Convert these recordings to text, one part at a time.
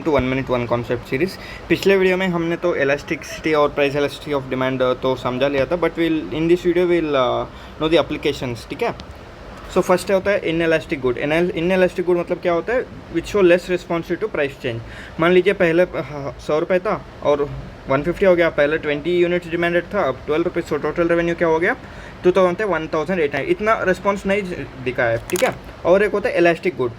To 1 minute 1 concept series. पिछले video में हमने तो इलास्टिसिटी और प्राइस इलास्टिसिटी ऑफ डिमांड तो समझा लिया था, but will in this video will know the applications. ठीक है, सो फर्स्ट होता है inelastic good. Inelastic good मतलब क्या होता है? Which show less responsive to price change. मान लीजिए पहले 100 रुपये था और 150 हो गया। पहले 20 यूनिट्स डिमांडेड था, अब 12 रुपीज़। सो टोटल रेवेन्यू क्या हो गया? 2000 थे 1800। इतना रिस्पॉन्स नहीं दिखा है। ठीक है, और एक होता है elastic good.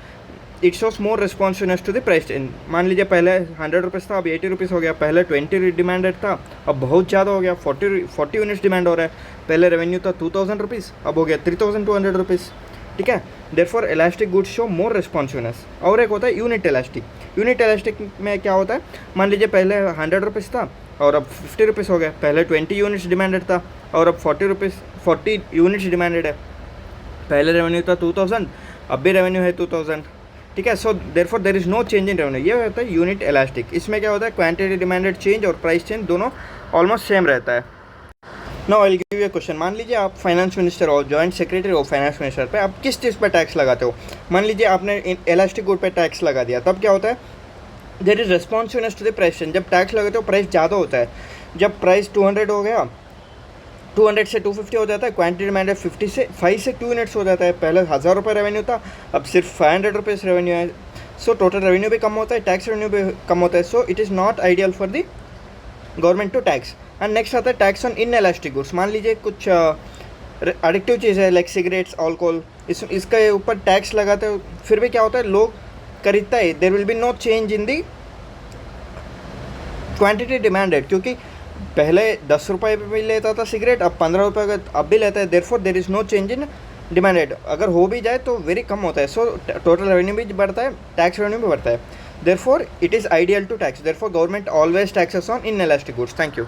It shows more responsiveness to the price change. मान लीजिए पहले 100 रुपीज़ था, अब 80 रुपीज़ हो गया। पहले 20 डिमांडेड था, अब बहुत ज़्यादा हो गया, 40 यूनिट्स डिमांड हो रहा है। पहले रेवेन्यू था 2000 रुपीज़, अब हो गया 3200 रुपीज़। ठीक है, देयरफॉर इलास्टिक गुड्स शो मोर रिस्पॉन्सिवनेस। और एक होता है यूनिट इलास्टिक। यूनिट इलास्टिक में क्या होता है? मान लीजिए पहले 100 रुपीज़ था और अब 50 रुपीज़ हो गया। पहले 20 यूनिट्स डिमांडेड था और अब 40 यूनिट्स डिमांडेड है। पहले रेवेन्यू था 2000, अब भी रेवेन्यू है 2000। ठीक है, so therefore there is no change in revenue. ये होता है यूनिट इलास्टिक। इसमें क्या होता है? क्वांटिटी डिमांडेड चेंज और प्राइस चेंज दोनों ऑलमोस्ट सेम रहता है। Now I will give you a question. मान लीजिए आप फाइनेंस मिनिस्टर हो, जॉइंट सेक्रेटरी हो फाइनेंस मिनिस्टर पे, आप किस चीज़ पे टैक्स लगाते हो? मान लीजिए आपने इलास्टिक गुड पे टैक्स लगा दिया, तब क्या होता है? There is responsiveness to the price change. जब टैक्स लगाते हो प्राइस ज़्यादा होता है। जब प्राइस 200 हो गया, 200 से 250 हो जाता है। क्वांटिटी डिमांड 5 से 2 यूनिट्स हो जाता है। पहले 1000 रुपये रेवेन्यू था, अब सिर्फ 500 रुपीज़ रेवेन्यू है। सो टोटल रेवेन्यू भी कम होता है, टैक्स रेवेन्यू भी कम होता है। So it is not ideal for the government to tax. And next आता है tax on inelastic goods. मान लीजिए कुछ एडिक्टिव चीज़ है लाइक सिगरेट्स, अल्कोहल, इसके ऊपर टैक्स लगाते हो, फिर भी क्या होता है? लोग खरीदता है। There will be no change in the quantity demanded, क्योंकि पहले 10 रुपये पे भी लेता था सिगरेट, अब 15 रुपये का अब भी लेता है। Therefore there is no change in demanded. अगर हो भी जाए तो वेरी कम होता है। सो टोटल रेवेन्यू भी बढ़ता है, टैक्स रेवेन्यू भी बढ़ता है। Therefore it is ideal to tax. Therefore government always taxes on inelastic goods. Thank you.